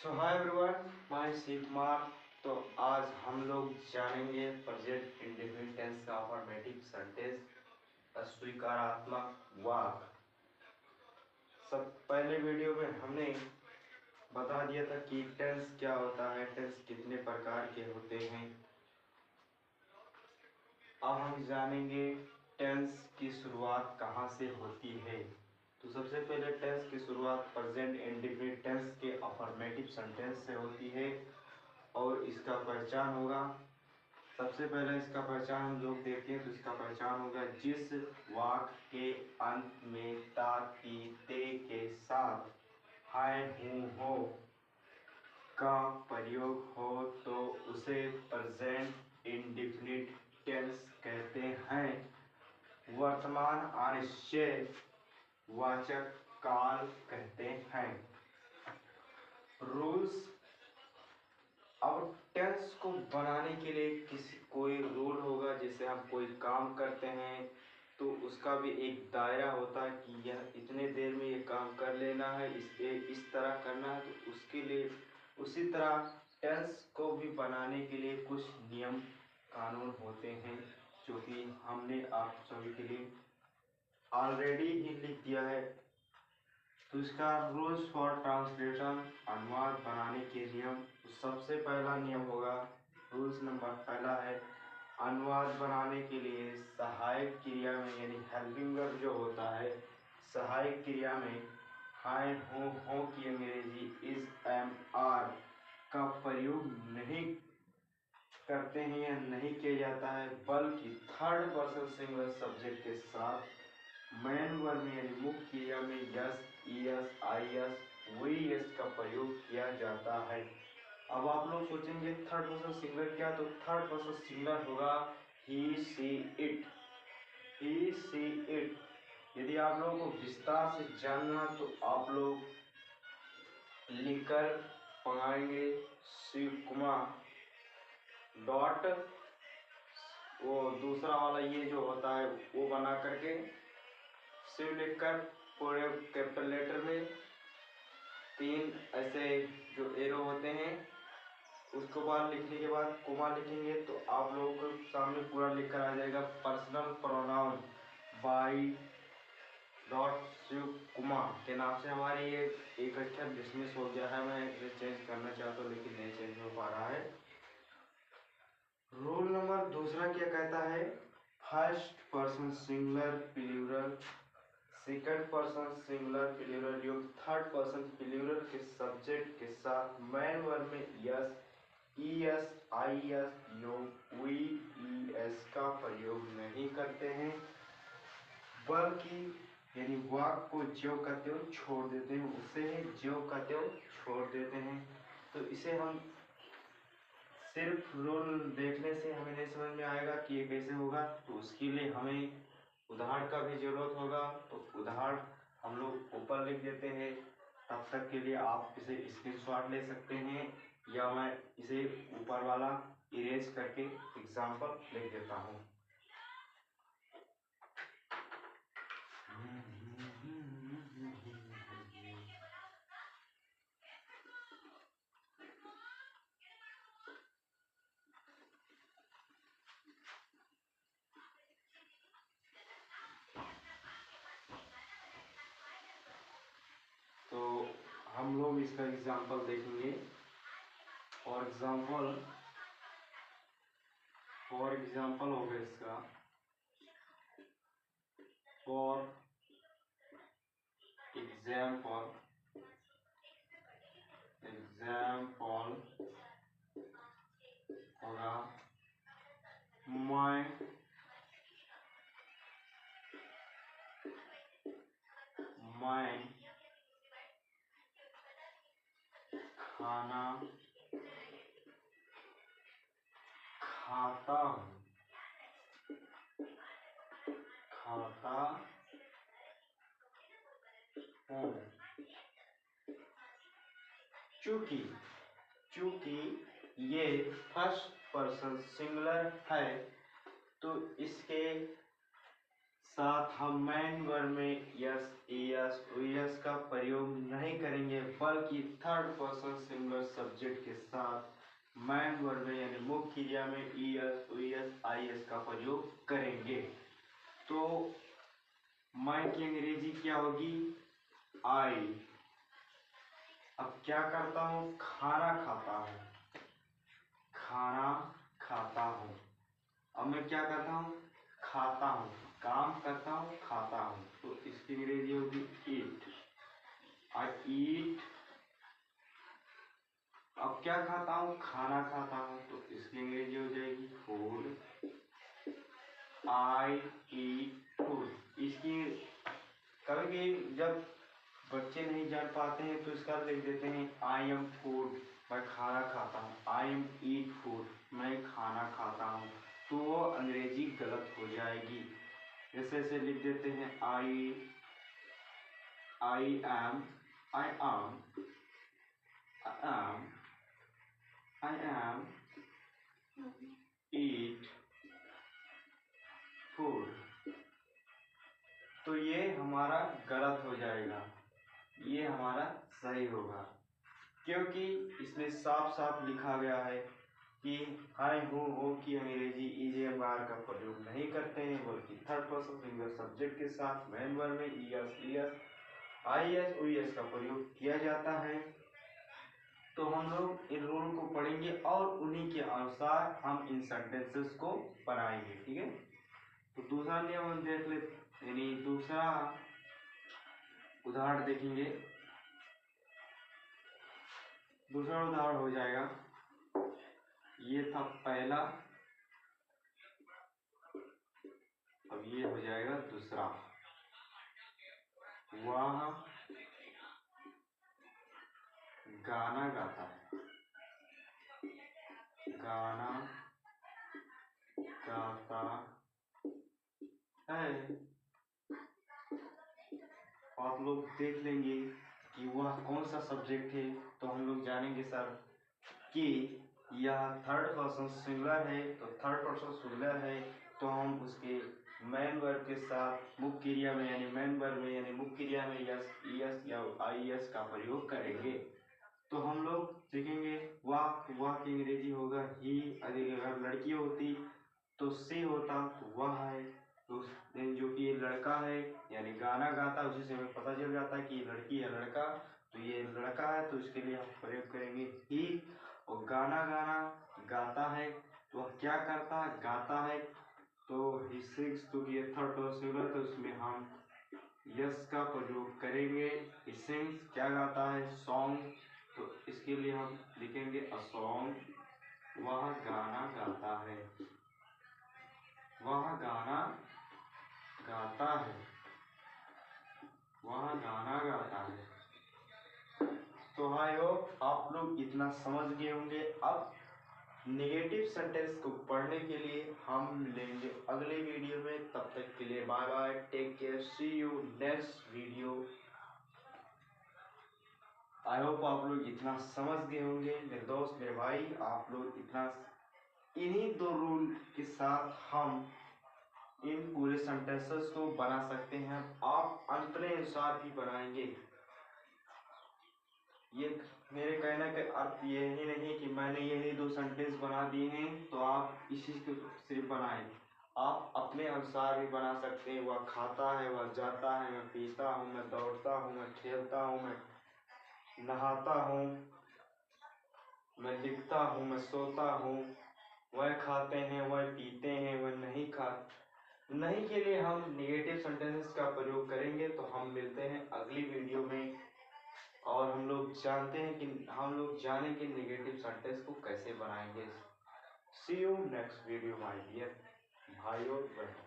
सो hi everyone, मैं शिव कुमार। तो आज हम लोग जानेंगे प्रेजेंट इंडेफिनिट टेंस का अफर्मेटिव सेंटेंस, स्वीकारात्मक वाक्य। सब पहले वीडियो में हमने बता दिया था कि टेंस क्या होता है, टेंस कितने प्रकार के होते हैं। अब हम जानेंगे टेंस की शुरुआत कहाँ से होती है। तो सबसे पहले टेंस की शुरुआत प्रेजेंट इंडेफिनिट टेंस के अफर्मेटिव सेंटेंस से होती है और इसका पहचान होगा। सबसे पहले इसका पहचान हम लोग देखते हैं तो इसका पहचान होगा जिस वाक्य के अंत में ता ती ते के साथ है हूँ हो का प्रयोग हो तो उसे प्रेजेंट इंडेफिनिट टेंस कहते हैं। वर्तमान अनिश्चय वाचक काल कहते हैं। रूल्स। अब टेंस को बनाने के लिए कोई रूल होगा। जैसे हम कोई काम करते हैं तो उसका भी एक दायरा होता है कि यह इतने देर में ये काम कर लेना है, इस तरह करना है। तो उसके लिए उसी तरह टेंस को भी बनाने के लिए कुछ नियम कानून होते हैं जो कि हमने आप सभी के लिए ऑलरेडी ही लिख दिया है। तो इसका रूल्स फॉर ट्रांसलेशन, अनुवाद बनाने के नियम। तो सबसे पहला नियम होगा, रूल्स नंबर पहला है, अनुवाद बनाने के लिए सहायक क्रिया में यानी हेल्पिंग वर्ब जो होता है, सहायक क्रिया में हाय हो की अंग्रेजी इज एम आर का प्रयोग नहीं करते हैं या नहीं किया जाता है, बल्कि थर्ड पर्सन सिंगुलर सब्जेक्ट के साथ मेन वर्ब में यानी मुख्य क्रिया में यस, ईएस, आईएस, वीएस का प्रयोग किया जाता है। अब आप लोग सोचेंगे थर्ड पर्सन सिंगुलर क्या, तो थर्ड पर्सन सिंगुलर होगा ही see it, he see it. यदि आप लोगों को विस्तार से जानना तो आप लोग लिखकर मंगाएंगे शिव कुमार डॉट, वो दूसरा वाला ये जो होता है वो बना करके शिव लिखकर पूरे कैपिटल लेटर में 3 ऐसे जो एरो होते हैं उसको बाद लिखने के बाद कोमा लिखेंगे तो आप लोगों को सामने पूरा लिखकर आ जाएगा personal pronoun by dot Shiv Kumar के नाम से। हमारी ये एक अक्षर डिसमिस हो गया है। मैं इसे चेंज करना चाहता हूँ लेकिन नहीं चेंज हो पा रहा है। रूल नंबर दूसरा क्या कहता है, first person singular plural, second person singular plural युक्त थर्ड पर्सन प्लूरल के सब्जेक्ट के साथ मेन वर्ब में यस, ईएस, आईएस, वीईएस का प्रयोग नहीं करते हैं, बल्कि यानी वाक्य को ज्यों का त्यों छोड़ देते हैं, उसे ज्यों का त्यों छोड़ देते हैं। तो इसे हम सिर्फ रूल देखने से हमें नहीं समझ में आएगा कि ये कैसे होगा। तो उसके लिए हमें उदाहरण का भी जरूरत होगा। तो उदाहरण हम लोग ऊपर लिख देते हैं। तब तक के लिए आप इसे स्क्रीनशॉट ले सकते हैं या मैं इसे ऊपर वाला इरेज करके एग्जाम्पल लिख देता हूँ। तो हम लोग इसका एग्जाम्पल देखेंगे। फॉर एग्जाम्पल होगा इसका, फॉर एग्जाम्पल होगा मैं खाना खाता हूँ। चूंकि ये फर्स्ट पर्सन सिंगुलर है तो इसके साथ हम मेन वर्ब में यस, एस, ओएस का प्रयोग नहीं करेंगे, बल्कि थर्ड पर्सन सिंगुलर सब्जेक्ट के साथ मेन वर्ब में यानी मुख्य क्रिया में ईएस, ओएस, आईएस का प्रयोग करेंगे। तो मैं की अंग्रेजी क्या होगी? आई। अब क्या करता हूँ? खाना खाता हूँ, खाना खाता हूँ। अब मैं क्या करता हूँ? खाता हूँ, काम करता हूँ, खाता हूँ, तो इसकी अंग्रेजी होगी ईट। आई ईट। अब क्या खाता हूँ? खाना खाता हूँ, तो इसकी अंग्रेजी हो जाएगी फूड। आई ईट फूड। इसकी कभी जब बच्चे नहीं जान पाते हैं तो इसका लिख देते हैं आई एम फूड, मैं खाना खाता हूँ। आई एम ईट फूड, मैं खाना खाता हूँ, तो वो अंग्रेजी गलत हो जाएगी। जैसे ऐसे लिख देते हैं I am, I am, I am eat food, तो ये हमारा गलत हो जाएगा, ये हमारा सही होगा, क्योंकि इसमें साफ साफ लिखा गया है कि आई हूँ हो की अंग्रेजी इज एम आर का प्रयोग नहीं करते हैं, बल्कि थर्ड पर्सन सिंगुलर सब्जेक्ट के साथ मेन वर्ब में ईएस, ईएस, आईएस, ओएस का प्रयोग किया जाता है। तो हम लोग इन रूल को पढ़ेंगे और उन्हीं के अनुसार हम इन सेंटेंसेस को बनाएंगे। ठीक है, तो दूसरा नियम हम देख ले, यानी दूसरा उदाहरण देखेंगे। दूसरा उदाहरण हो जाएगा, ये था पहला, अब ये हो जाएगा दूसरा। वह गाना गाता है, गाना गाता है। आप लोग देख लेंगे कि वह कौन सा सब्जेक्ट है, तो हम लोग जानेंगे सर कि यह थर्ड पर्सन सिंगुलर है, तो थर्ड पर्सन सिंगुलर है तो हम उसके मेन वर्ब के साथ मुख्य क्रिया में यानी मेन वर्ब में यानी मुख्य क्रिया में यस, ईएस या आईएस का प्रयोग करेंगे। तो हम लोग देखेंगे वाह की अंग्रेजी होगा ही, अगर लड़की होती तो सी होता तो वह है, तो जो कि ये लड़का है यानी गाना गाता, उसी से हमें पता चल जाता है कि लड़की या लड़का, तो ये लड़का है तो इसके लिए हम प्रयोग करेंगे ही। और गाना गाना गाता है, तो वह क्या करता है? गाता है, तो ही सिंग्स, तो ये थर्ड पर्सन सिंगुलर, तो इसमें हम यस का प्रयोग करेंगे। ही सिंग्स क्या गाता है? सॉन्ग, तो इसके लिए हम लिखेंगे अ सॉन्ग। वह गाना गाता है, वह गाना गाता है, वह गाना गाता है। तो आई होप आप लोग इतना समझ गए होंगे। अब नेगेटिव सेंटेंस को पढ़ने के लिए हम लेंगे अगले वीडियो में। तब तक के लिए bye bye, take care, see you next video. I hope आप लोग इतना समझ गए होंगे मेरे दोस्त, मेरे भाई, आप लोग इतना, इन्हीं दो रूल के साथ हम इन पूरे सेंटेंसेस को बना सकते हैं। आप अपने अनुसार भी बनाएंगे। ये मेरे कहने का अर्थ ये ही नहीं कि मैंने यही दो सेंटेंस बना दिए हैं तो आप इसी को सिर्फ बनाएं। आप अपने अनुसार भी बना सकते हैं। वह खाता है, वह जाता है, मैं पीता हूँ, मैं दौड़ता हूँ, मैं खेलता हूँ, मैं नहाता हूँ, मैं लिखता हूँ, मैं सोता हूँ, वह खाते हैं, वह पीते हैं, वह नहीं खाते। नहीं के लिए हम निगेटिव सेंटेंसेस का प्रयोग करेंगे। तो हम मिलते हैं अगली वीडियो में और हम लोग जानेंगे निगेटिव सेंटेंस को कैसे बनाएंगे। See you next video my dear भाई और बहन।